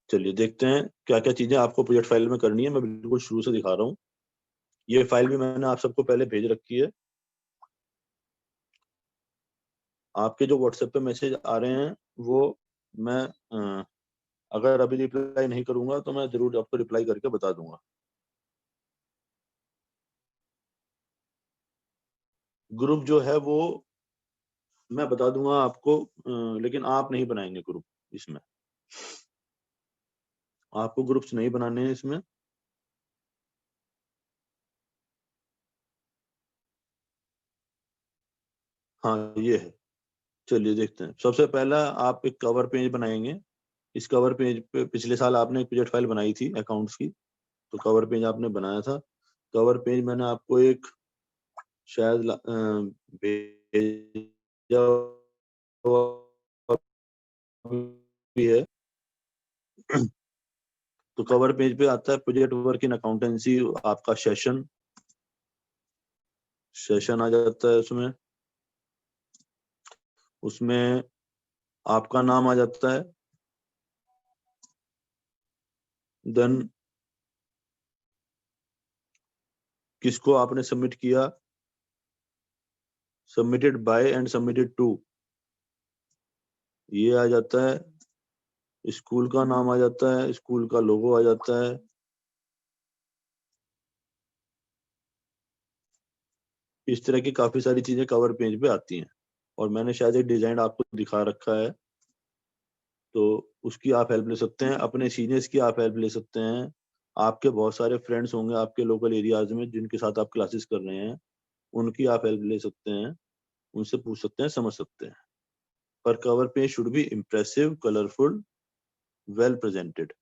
चलिए देखते हैं क्या क्या चीजें आपको प्रोजेक्ट फाइल में करनी है। मैं बिल्कुल शुरू से दिखा रहा हूँ। ये फाइल भी मैंने आप सबको पहले भेज रखी है। आपके जो व्हाट्सएप पे मैसेज आ रहे हैं वो मैं अगर अभी रिप्लाई नहीं करूंगा तो मैं जरूर आपको रिप्लाई करके बता दूंगा। ग्रुप जो है वो मैं बता दूंगा आपको, लेकिन आप नहीं बनाएंगे ग्रुप इसमें। आपको ग्रुप्स नहीं बनाने हैं इसमें। हाँ ये है। चलिए देखते हैं। सबसे पहला आप एक कवर पेज बनाएंगे। इस कवर पेज पे पिछले साल आपने एक प्रोजेक्ट फाइल बनाई थी अकाउंट्स की, तो कवर पेज आपने बनाया था। कवर पेज मैंने आपको एक शायद भेजा हुआ भी है। तो कवर पेज पे आता है प्रोजेक्ट वर्क इन अकाउंटेंसी, आपका सेशन सेशन आ जाता है उसमें। उसमें आपका नाम आ जाता है। देन किसको आपने सबमिट किया, submitted by and submitted to, ये आ जाता है। स्कूल का नाम आ जाता है, स्कूल का लोगो आ जाता है। इस तरह की काफी सारी चीजें कवर पेज पे आती हैं। और मैंने शायद एक डिजाइन आपको दिखा रखा है, तो उसकी आप हेल्प ले सकते हैं। अपने सीनियर्स की आप हेल्प ले सकते हैं। आपके बहुत सारे फ्रेंड्स होंगे आपके लोकल एरियाज में जिनके साथ आप क्लासेस कर रहे हैं, उनकी आप हेल्प ले सकते हैं। उनसे पूछ सकते हैं, समझ सकते हैं। पर cover page should be impressive, colourful, well presented.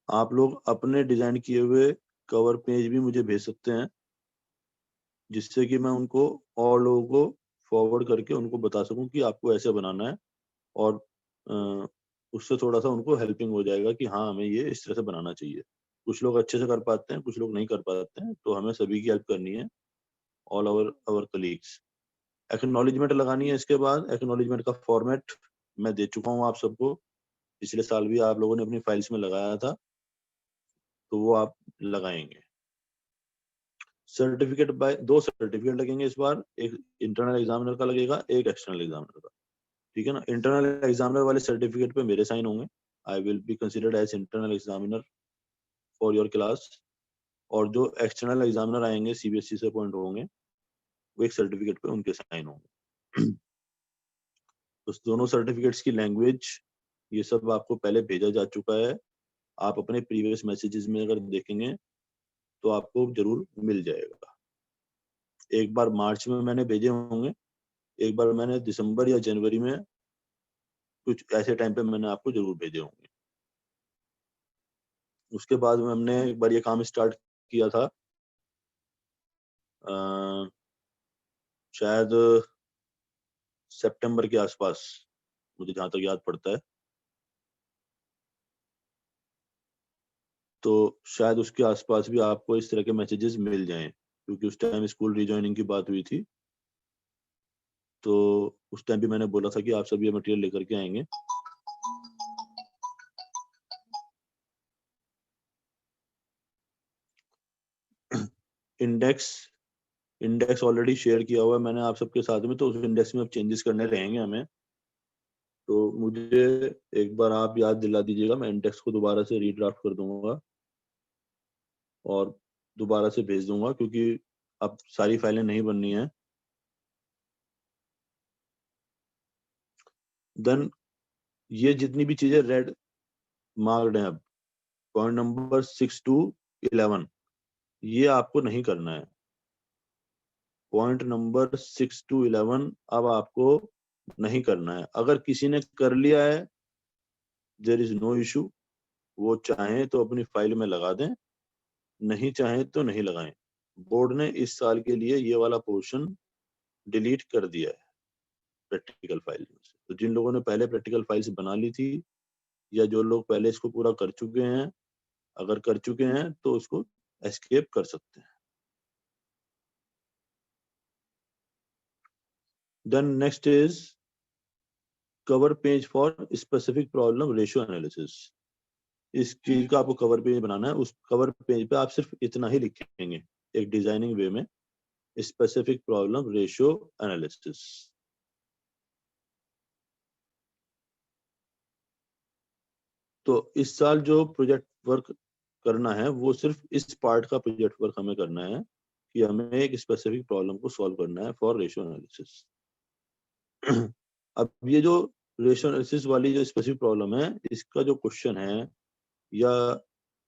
आप लोग अपने डिजाइन किए हुए कवर पेज भी मुझे भेज सकते हैं, जिससे कि मैं उनको और लोगों को फॉरवर्ड करके उनको बता सकूं कि आपको ऐसे बनाना है। और अ, उससे थोड़ा सा उनको हेल्पिंग हो जाएगा कि हाँ हमें ये इस तरह से बनाना चाहिए। कुछ लोग अच्छे से कर पाते हैं, कुछ लोग नहीं कर पाते हैं, तो हमें सभी की हेल्प करनी है, all our our colleagues. Acknowledgement लगानी है। इसके बाद एक्नॉलेजमेंट का फॉर्मेट मैं दे चुका हूँ आप सबको। पिछले साल भी आप लोगों ने अपनी फाइल्स में लगाया था, तो वो आप लगाएंगे। सर्टिफिकेट बाय, दो सर्टिफिकेट लगेंगे इस बार। एक इंटरनल एग्जामिनर का लगेगा, एक एक्सटर्नल एग्जामिनर का। ठीक है ना। इंटरनल एग्जामिनर वाले सर्टिफिकेट पे मेरे साइन होंगे। I will be considered as internal examiner for your class. और जो एक्सटर्नल एग्जामिनर आएंगे सीबीएसई से अपॉइंट होंगे, वो एक सर्टिफिकेट पे उनके साइन होंगे। उस दोनों सर्टिफिकेट्स की लैंग्वेज ये सब आपको पहले भेजा जा चुका है। आप अपने प्रीवियस मैसेजेस में अगर देखेंगे तो आपको जरूर मिल जाएगा। एक बार मार्च में मैंने भेजे होंगे, एक बार मैंने दिसंबर या जनवरी में, कुछ ऐसे टाइम पे मैंने आपको जरूर भेजे होंगे। उसके बाद में हमने एक बार ये काम स्टार्ट किया था, अ, शायद सितंबर के आसपास, मुझे जहां तक याद पड़ता है। तो शायद उसके आसपास भी आपको इस तरह के मैसेजेस मिल जाएं, क्योंकि उस टाइम स्कूल रिजॉइनिंग की बात हुई थी। तो उस टाइम भी मैंने बोला था कि आप सब ये मटेरियल लेकर के आएंगे। इंडेक्स इंडेक्स ऑलरेडी शेयर किया हुआ है मैंने आप सबके साथ में, तो उस इंडेक्स में अब चेंजेस करने रहेंगे हमें। तो मुझे एक बार आप याद दिला दीजिएगा, मैं इंडेक्स को दोबारा से रीड्राफ्ट कर दूंगा और दोबारा से भेज दूंगा, क्योंकि अब सारी फाइलें नहीं बननी है। देन ये जितनी भी चीजें रेड मार्क्ड हैं, अब पॉइंट नंबर 6 to 11, ये आपको नहीं करना है। पॉइंट नंबर 6 to 11 अब आपको नहीं करना है। अगर किसी ने कर लिया है, देयर इज नो इशू। वो चाहें तो अपनी फाइल में लगा दें, नहीं चाहें तो नहीं लगाएं। बोर्ड ने इस साल के लिए ये वाला पोर्शन डिलीट कर दिया है प्रैक्टिकल फाइल में से। तो जिन लोगों ने पहले प्रैक्टिकल फाइल्स बना ली थी, या जो लोग पहले इसको पूरा कर चुके हैं, अगर कर चुके हैं तो उसको एस्केप कर सकते हैं। Then next is cover page for specific problem ratio analysis. इस चीज का आपको कवर पेज बनाना है। उस कवर पेज पे आप सिर्फ इतना ही लिखेंगे एक डिजाइनिंग वे में, स्पेसिफिक प्रॉब्लम रेशियो एनालिसिस। तो इस साल जो प्रोजेक्ट वर्क करना है वो सिर्फ इस पार्ट का प्रोजेक्ट वर्क हमें करना है कि हमें एक स्पेसिफिक प्रॉब्लम को सॉल्व करना है फॉर रेशियो एनालिसिस। अब ये जो रेशियो एनालिसिस वाली जो स्पेसिफिक प्रॉब्लम है, इसका जो क्वेश्चन है या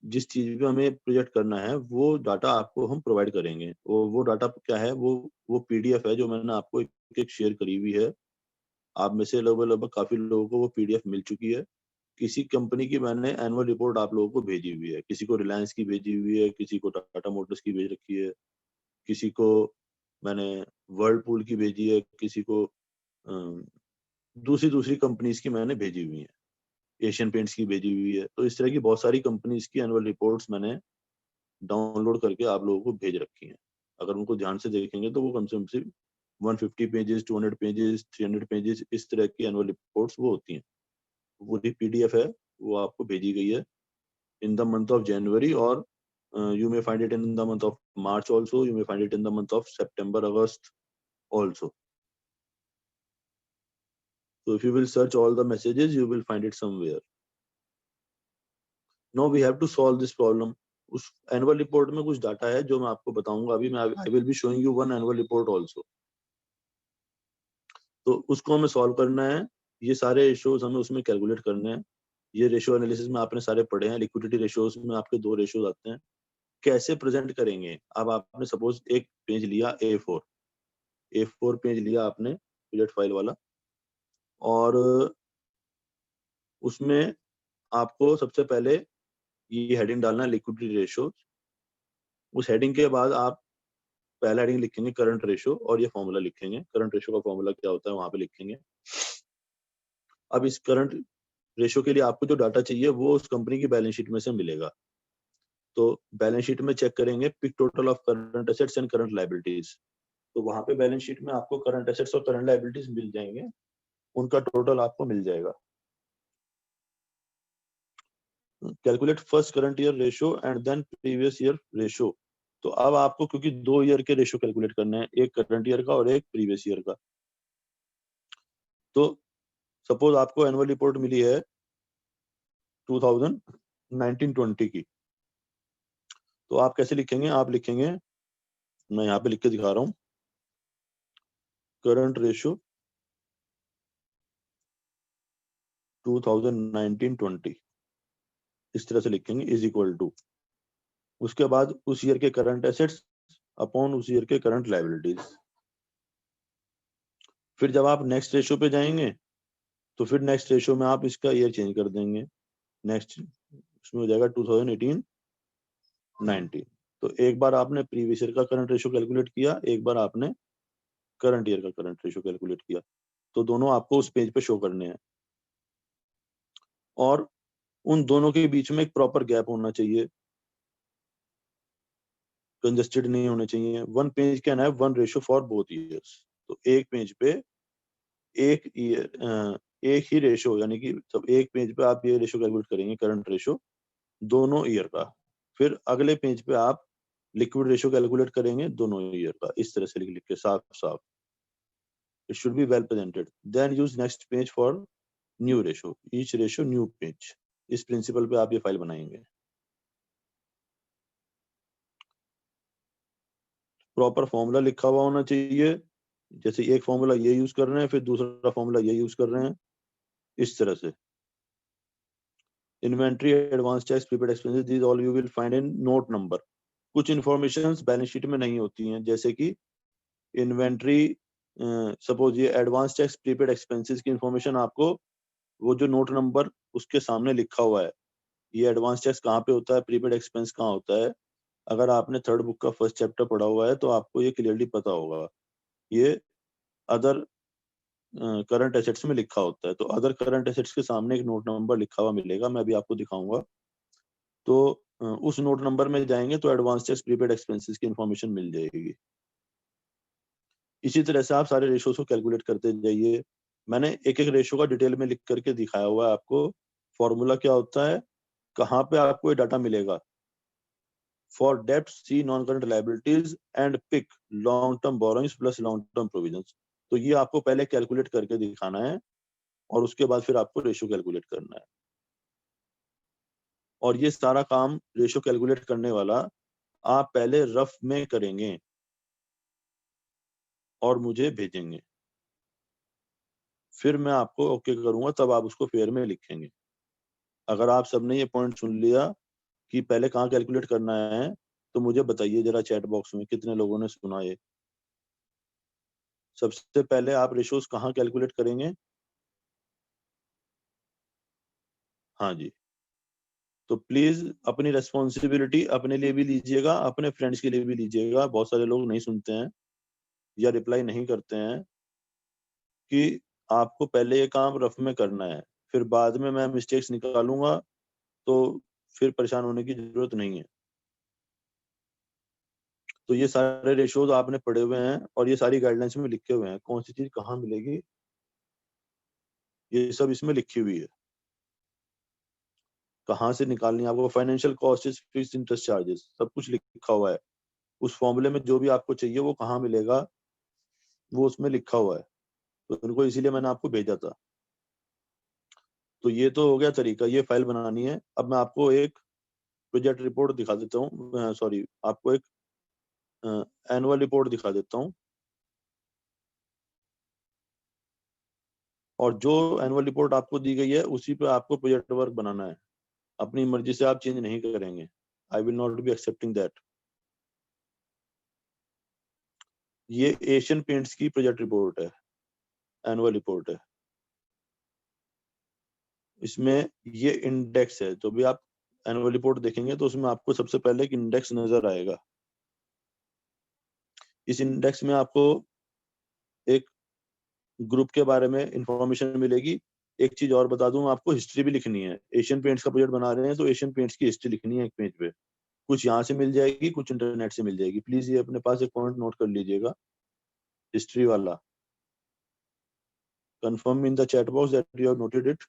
जिस चीज पे हमें प्रोजेक्ट करना है वो डाटा आपको हम प्रोवाइड करेंगे। वो डाटा क्या है, वो पीडीएफ है जो मैंने आपको एक शेयर करी हुई है। आप में से लगभग काफी लोगों को वो पीडीएफ मिल चुकी है। किसी कंपनी की मैंने एनुअल रिपोर्ट आप लोगों को भेजी हुई है, किसी को रिलायंस की भेजी हुई है, किसी को टाटा मोटर्स की भेज रखी है, किसी को मैंने वर्लपूल की भेजी है, किसी को दूसरी दूसरी कंपनीज की मैंने भेजी हुई है, एशियन पेंट्स की भेजी हुई है। तो इस तरह की बहुत सारी कंपनीज की एनुअल रिपोर्ट्स मैंने डाउनलोड करके आप लोगों को भेज रखी हैं। अगर उनको ध्यान से देखेंगे तो वो कम से कम 150 पेजेस, 200 पेजेस, 300 पेजेस इस तरह की एनुअल रिपोर्ट्स वो होती हैं। पूरी पीडीएफ है, वो आपको भेजी गई है in the month of January, or you may find it in the month of March also, you may find it in the month of September, August also. So if you will search all the messages, you will find it somewhere. Now we have to solve this problem. उस annual report में कुछ data है जो मैं आपको बताऊंगा अभी। मैं I will be showing you one annual report also. तो उसको हमें सॉल्व करना है। ये सारे रेशियोज हमें उसमें कैलकुलेट करने हैं। ये रेशियो एनालिसिस में आपने सारे पढ़े हैं। लिक्विडिटी रेशियोज में आपके 2 रेशियोज आते हैं। कैसे प्रेजेंट करेंगे? अब आपने सपोज एक पेज लिया A4 पेज लिया आपने प्रोजेक्ट फाइल वाला, और उसमें आपको सबसे पहले ये हेडिंग डालना है लिक्विडिटी रेशियो। उस हेडिंग के बाद आप पहला हेडिंग लिखेंगे करंट रेशियो और ये फॉर्मूला लिखेंगे। करंट रेशियो का फॉर्मूला क्या होता है वहां पे लिखेंगे। अब इस करंट रेशियो के लिए आपको जो डाटा चाहिए वो उस कंपनी की बैलेंस शीट में से मिलेगा। तो बैलेंस शीट में चेक करेंगे pick total of current assets and current liabilities. तो वहां पे बैलेंस शीट में आपको करंट एसेट्स और करंट लायबिलिटीज मिल जाएंगे, उनका टोटल आपको मिल जाएगा। Calculate first current year ratio and then previous year ratio. तो अब आपको क्योंकि 2 ईयर के रेशियो कैलकुलेट करने हैं, एक करंट ईयर का और एक प्रीवियस ईयर का। तो सपोज आपको एनुअल रिपोर्ट मिली है 2019-20 की, तो आप कैसे लिखेंगे? आप लिखेंगे, मैं यहाँ पे लिख के दिखा रहा हूँ, करंट रेशियो 2019-20 इस तरह से लिखेंगे, इज इक्वल टू, उसके बाद उस ईयर के करंट एसेट्स अपॉन उस ईयर के करंट लायबिलिटीज। फिर जब आप नेक्स्ट रेशियो पे जाएंगे तो फिर नेक्स्ट रेशियो में आप इसका ईयर चेंज कर देंगे। नेक्स्ट उसमें हो जाएगा 2018-19। तो एक बार आपने प्रीवियस ईयर का करंट रेशियो कैलकुलेट किया, एक बार आपने करंट ईयर का करंट रेशियो कैलकुलेट किया। तो दोनों आपको उस पेज पे शो करने हैं और उन दोनों के बीच में एक प्रॉपर गैप होना चाहिए, कंजस्टेड नहीं होने चाहिए। One page can have one ratio for both years. तो एक पेज पे एक ईयर एक ही रेशियो, यानी कि सब एक पेज पे आप ये रेशियो कैलकुलेट करेंगे करंट रेशियो दोनों ईयर का। फिर अगले पेज पे आप लिक्विड रेशियो कैलकुलेट करेंगे दोनों ईयर का। इस तरह से लिख के साफ साफ, it should be well presented. Then use next page for new ratio, each ratio new page. इस प्रिंसिपल पे आप ये फाइल बनाएंगे। प्रॉपर फॉर्मूला लिखा हुआ होना चाहिए। जैसे एक फॉर्मूला ये यूज कर रहे हैं, फिर दूसरा फॉर्मूला ये यूज कर रहे हैं, इस तरह से। Inventory, advance tax, prepaid expenses, these all you will find in note number. कुछ इंफॉर्मेशन बैलेंस शीट में नहीं होती हैं, जैसे कि इन्वेंट्री, सपोज ये एडवांस टैक्स, प्रीपेड एक्सपेंसेस की इंफॉर्मेशन आपको वो जो नोट नंबर उसके सामने लिखा हुआ है, ये एडवांस टैक्स कहाँ पे होता है, प्रीपेड एक्सपेंस कहाँ होता है। अगर आपने थर्ड बुक का फर्स्ट चैप्टर पढ़ा हुआ है तो आपको ये क्लियरली पता होगा। ये अदर करंट एसेट्स में लिखा होता है। तो अदर करंट एसेट्स के सामने एक नोट नंबर लिखा हुआ मिलेगा, मैं अभी आपको दिखाऊंगा। तो उस नोट नंबर में जाएंगे तो एडवांस टैक्स, प्रीपेड एक्सपेंसेस की इंफॉर्मेशन मिल जाएगी। इसी तरह से आप सारे रेशियोज को कैलकुलेट करते जाइए। मैंने एक एक रेशियो का डिटेल में लिख करके दिखाया हुआ है आपको। फॉर्मूला क्या होता है, कहाँ पे आपको ये डाटा मिलेगा। फॉर डेब्ट see non current liabilities and pick long term borrowings plus long term provisions. तो ये आपको पहले कैलकुलेट करके दिखाना है और उसके बाद फिर आपको रेशियो कैलकुलेट करना है। और ये सारा काम रेशियो कैलकुलेट करने वाला आप पहले रफ में करेंगे और मुझे भेजेंगे, फिर मैं आपको ओके करूंगा, तब आप उसको फेयर में लिखेंगे। अगर आप सबने ये पॉइंट सुन लिया कि पहले कहाँ कैलकुलेट करना है, तो मुझे बताइए जरा चैट बॉक्स में कितने लोगों ने सुना ये। सबसे पहले आप रेशियोज कहाँ कैलकुलेट करेंगे? हाँ जी। तो प्लीज अपनी रेस्पॉन्सिबिलिटी अपने लिए भी लीजिएगा, अपने फ्रेंड्स के लिए भी लीजिएगा। बहुत सारे लोग नहीं सुनते हैं या रिप्लाई नहीं करते हैं कि आपको पहले ये काम रफ में करना है, फिर बाद में मैं मिस्टेक्स निकालूंगा तो फिर परेशान होने की जरूरत नहीं है। तो ये सारे रेशियोज आपने पढ़े हुए हैं और ये सारी गाइडलाइंस में लिखे हुए हैं, कौन सी चीज कहाँ मिलेगी ये सब इसमें लिखी हुई है, कहाँ से निकालनी है आपको। Financial cost, fix interest charges, सब कुछ लिखा हुआ है। उस फॉर्मूले में जो भी आपको चाहिए वो कहाँ मिलेगा वो उसमें लिखा हुआ है। तो उनको इसीलिए मैंने आपको भेजा था। तो ये तो हो गया तरीका, ये फाइल बनानी है। अब मैं आपको एक प्रोजेक्ट रिपोर्ट दिखा देता हूँ, सॉरी आपको एक एनुअल रिपोर्ट दिखा देता हूँ। और जो एनुअल रिपोर्ट आपको दी गई है उसी पे आपको प्रोजेक्ट वर्क बनाना है। अपनी मर्जी से आप चेंज नहीं करेंगे। I will not be accepting that. ये एशियन पेंट्स की प्रोजेक्ट रिपोर्ट है, एनुअल रिपोर्ट है। इसमें ये इंडेक्स है, जो भी आप एनुअल रिपोर्ट देखेंगे तो उसमें आपको सबसे पहले एक इंडेक्स नजर आएगा। इस इंडेक्स में आपको एक ग्रुप के बारे में इंफॉर्मेशन मिलेगी। एक चीज और बता दूं, आपको हिस्ट्री भी लिखनी है। एशियन पेंट्स का प्रोजेक्ट बना रहे हैं तो एशियन पेंट्स की हिस्ट्री लिखनी है एक पेज पे। कुछ यहाँ से मिल जाएगी, कुछ इंटरनेट से मिल जाएगी। प्लीज ये अपने पास एक पॉइंट नोट कर लीजिएगा, हिस्ट्री वाला। Confirm in the chat box that you have noted it.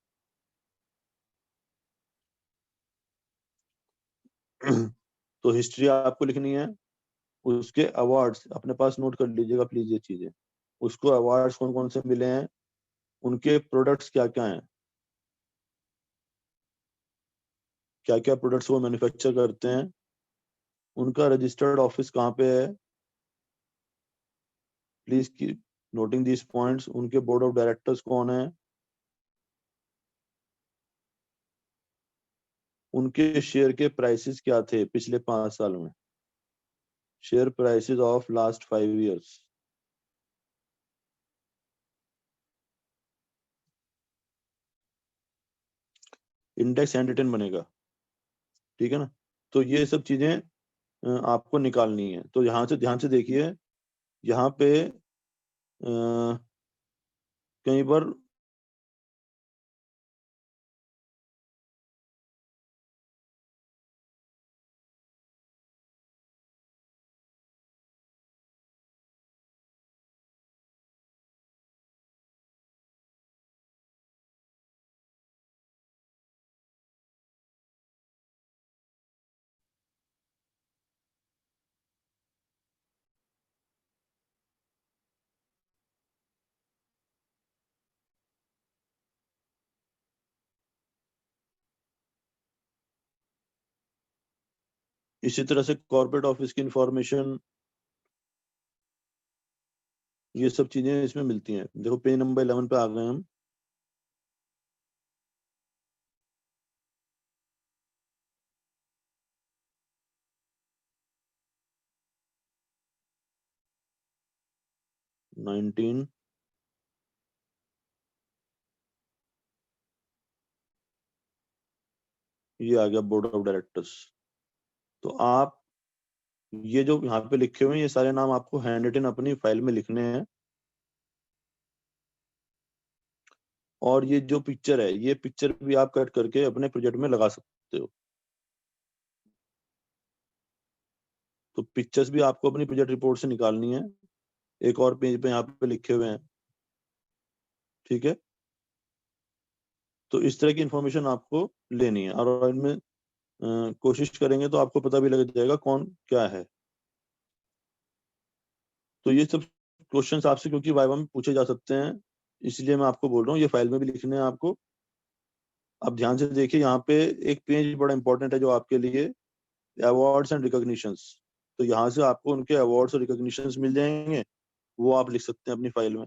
तो हिस्ट्री आपको लिखनी है। उसके अवार्ड्स अपने पास नोट कर लीजिएगा प्लीज ये चीजें। उसको अवार्ड्स कौन कौन से मिले हैं, उनके प्रोडक्ट्स क्या क्या हैं, क्या क्या प्रोडक्ट्स वो मैन्युफैक्चर करते हैं, उनका रजिस्टर्ड ऑफिस कहाँ पे है। Please keep noting this points. उनके बोर्ड ऑफ डायरेक्टर्स कौन है, उनके शेयर के प्राइसेस क्या थे पिछले 5 साल में, share prices of last 5 years। Index hand written बनेगा, ठीक है ना। तो ये सब चीजें आपको निकालनी है। तो यहाँ से ध्यान से देखिए, यहाँ पे कहीं पर इसी तरह से कॉर्पोरेट ऑफिस की इंफॉर्मेशन, ये सब चीजें इसमें मिलती हैं। देखो पेज नंबर 11 पे आ गए हम। नाइनटीन, ये आ गया बोर्ड ऑफ डायरेक्टर्स। तो आप ये जो यहाँ पे लिखे हुए हैं ये सारे नाम आपको हैंड रिटन अपनी फाइल में लिखने हैं। और ये जो पिक्चर है, ये पिक्चर भी आप कट करके अपने प्रोजेक्ट में लगा सकते हो। तो पिक्चर्स भी आपको अपनी प्रोजेक्ट रिपोर्ट से निकालनी है। एक और पेज पे यहाँ पे लिखे हुए हैं, ठीक है, तो इस तरह की इंफॉर्मेशन आपको लेनी है और इनमें कोशिश करेंगे तो आपको पता भी लग जाएगा कौन क्या है। तो ये सब क्वेश्चंस आपसे क्योंकि वाइवा में पूछे जा सकते हैं, इसलिए मैं आपको बोल रहा हूँ, ये फाइल में भी लिखने हैं आपको। आप ध्यान से देखिए, यहाँ पे एक पेज बड़ा इंपॉर्टेंट है जो आपके लिए, अवार्ड्स एंड रिकॉग्निशंस। तो यहाँ से आपको उनके अवार्ड्स और रिकॉग्निशंस मिल जाएंगे, वो आप लिख सकते हैं अपनी फाइल में।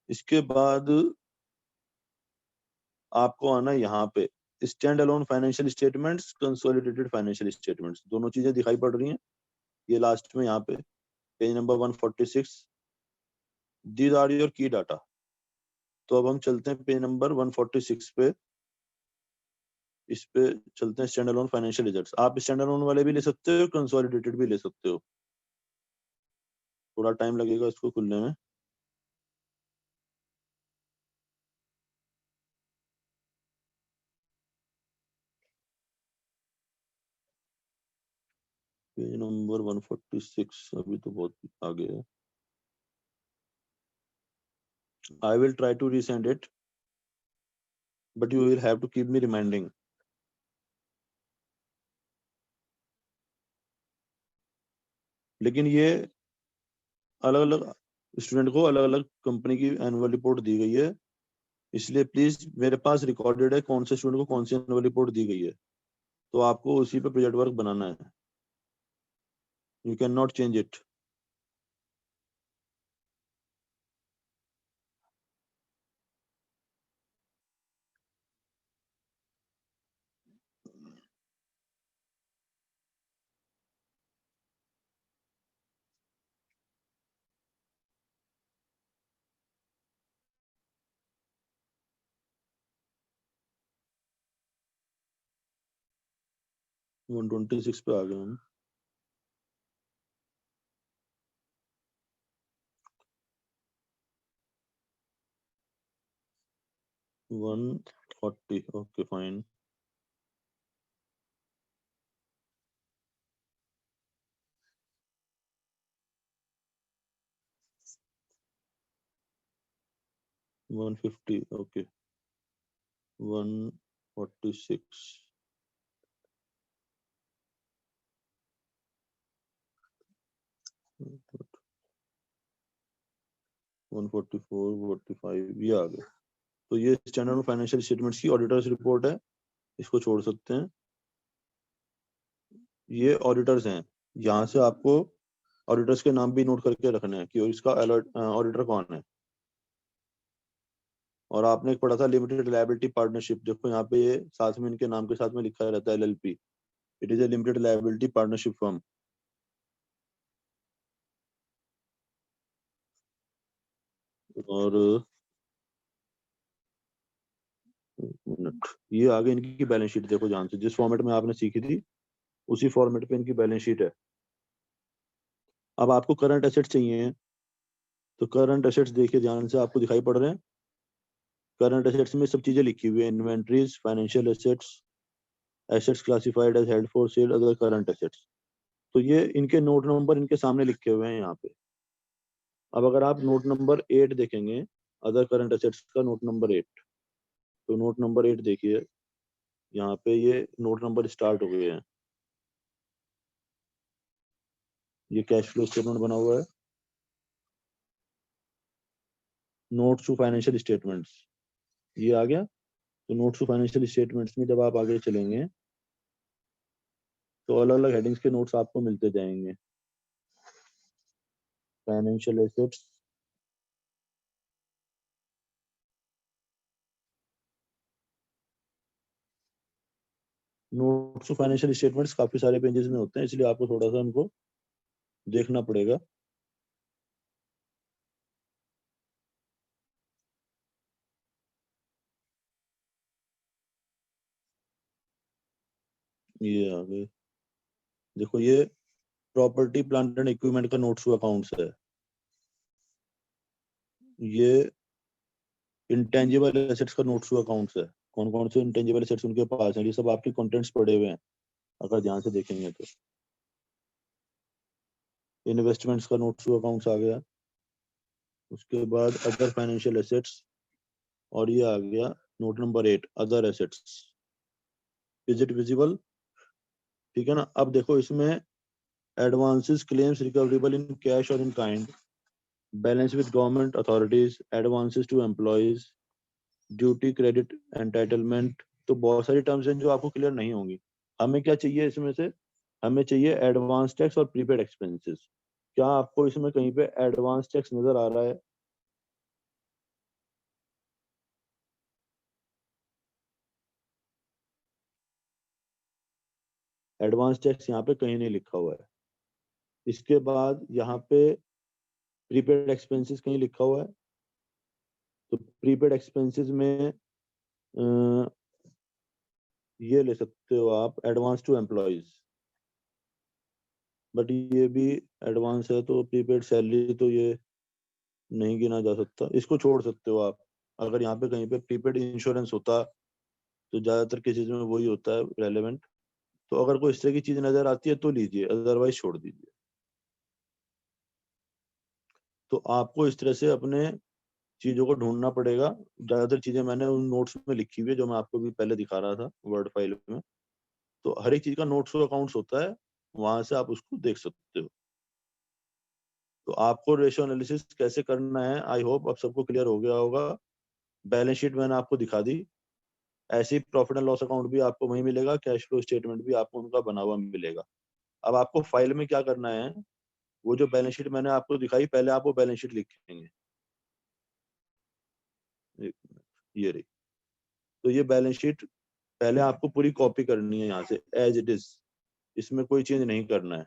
इसके बाद आपको आना यहाँ पे, stand alone financial statements, consolidated financial statements, दोनों चीजें दिखाई पड़ रही हैं ये लास्ट में यहाँ पे, page number 146। These are your key data. तो अब हम चलते हैं पेज नंबर 146 पे, इस पे चलते हैं स्टैंड अलोन फाइनेंशियल रिजल्ट्स। आप स्टैंड अलोन वाले भी ले सकते हो, कंसोलिडेटेड भी ले सकते हो, थोड़ा टाइम लगेगा इसको खुलने में। पेज नंबर 146 अभी तो बहुत आगे है। I will try to resend it, but you will have to keep me reminding. लेकिन ये अलग अलग स्टूडेंट को अलग अलग कंपनी की एनुअल रिपोर्ट दी गई है, इसलिए प्लीज मेरे पास रिकॉर्डेड है कौन से स्टूडेंट को कौन सी एनुअल रिपोर्ट दी गई है, तो आपको उसी पे प्रोजेक्ट वर्क बनाना है। You can not change it. One 126 पे आ गए हम। One 40, okay fine. One 50, okay. 146, 144, 45 ये आ गए। तो ये स्टैंडर्ड फाइनेंशियल स्टेटमेंट्स की ऑडिटर्स रिपोर्ट है, इसको छोड़ सकते हैं। ये ऑडिटर्स हैं, यहाँ से आपको ऑडिटर्स के नाम भी नोट करके रखने हैं कि इसका ऑडिटर कौन है। और आपने एक पढ़ा था लिमिटेड लायबिलिटी पार्टनरशिप, देखो यहाँ पे ये साथ में इनके नाम के साथ में लिखा रहता है LLP, it is a limited liability partnership firm. और मिनट, ये आगे इनकी बैलेंस शीट देखो ध्यान से, जिस फॉर्मेट में आपने सीखी थी उसी फॉर्मेट पे इनकी बैलेंस शीट है। अब आपको करंट एसेट्स चाहिए, तो करंट एसेट्स देखिए ध्यान से, आपको दिखाई पड़ रहे हैं। करंट एसेट्स में सब चीजें लिखी हुई है, inventories, financial assets, assets classified as held for sale, other current assets. तो ये इनके नोट नंबर इनके सामने लिखे हुए हैं यहाँ पे। अब अगर आप नोट नंबर 8 देखेंगे, अदर करंट एसेट्स का नोट नंबर 8, तो नोट नंबर 8 देखिए, यहाँ पे ये नोट नंबर स्टार्ट हो गए हैं। ये कैश फ्लो स्टेटमेंट बना हुआ है, नोट्स टू फाइनेंशियल स्टेटमेंट्स, ये आ गया। तो नोट्स टू फाइनेंशियल स्टेटमेंट्स में जब आप आगे चलेंगे तो अलग अलग हेडिंग्स के नोट्स आपको मिलते जाएंगे। Financial assets, notes to financial statements काफी सारे पेजेस में होते हैं, इसलिए आपको थोड़ा सा उनको देखना पड़ेगा। ये आ गए, देखो ये प्रॉपर्टी प्लांट एंड इक्विपमेंट का नोट्स टू अकाउंट्स है। ये इंटेंजिबल एसेट्स का नोट्स टू अकाउंट्स है, कौन कौन से इंटेंजिबल एसेट्स उनके पास हैं, ये सब आपके कंटेंट्स पड़े हुए हैं अगर ध्यान से देखेंगे तो। इन्वेस्टमेंट्स का नोट्स टू अकाउंट्स आ गया, उसके बाद अदर फाइनेंशियल एसेट्स, और ये आ गया note number 8 other assets. Is it visible? ठीक है ना। अब देखो इसमें advances claims recoverable in cash और in kind, balance with government authorities, advances to employees, duty credit entitlement. तो बहुत सारी टर्म्स हैं जो आपको क्लियर नहीं होंगी। हमें क्या चाहिए इसमें से? हमें चाहिए एडवांस टैक्स और प्रीपेड एक्सपेंसेस। क्या आपको इसमें कहीं पे एडवांस टैक्स नजर आ रहा है? एडवांस टैक्स यहाँ पे कहीं नहीं लिखा हुआ है। इसके बाद यहाँ पे प्रीपेड एक्सपेंसेस कहीं लिखा हुआ है। तो प्रीपेड एक्सपेंसेस में ये ले सकते हो आप एडवांस टू एम्प्लॉयज, बट ये भी एडवांस है तो प्रीपेड सैलरी तो ये नहीं गिना जा सकता, इसको छोड़ सकते हो आप। अगर यहाँ पे कहीं पे प्रीपेड इंश्योरेंस होता तो ज्यादातर केसेस में वही होता है रेलेवेंट। तो अगर कोई इस तरह की चीज नजर आती है तो लीजिए, अदरवाइज छोड़ दीजिए। तो आपको इस तरह से अपने चीजों को ढूंढना पड़ेगा। ज्यादातर चीजें मैंने उन नोट्स में लिखी हुई है जो मैं आपको भी पहले दिखा रहा था वर्ड फाइल में। तो हर एक चीज का नोट्स और अकाउंट्स होता है, वहां से आप उसको देख सकते हो। तो आपको रेशियो एनालिसिस कैसे करना है आई होप अब सबको क्लियर हो गया होगा। बैलेंस शीट मैंने आपको दिखा दी, ऐसे ही प्रॉफिट एंड लॉस अकाउंट भी आपको वहीं मिलेगा, कैश फ्लो स्टेटमेंट भी आपको उनका बना हुआ मिलेगा। अब आपको फाइल में क्या करना है, वो जो बैलेंस शीट मैंने आपको दिखाई, पहले आप वो बैलेंस शीट लिखेंगे। एक मिनट, ये रही। तो ये बैलेंस शीट पहले आपको पूरी कॉपी करनी है यहाँ से एज इट इज, इसमें कोई चेंज नहीं करना है।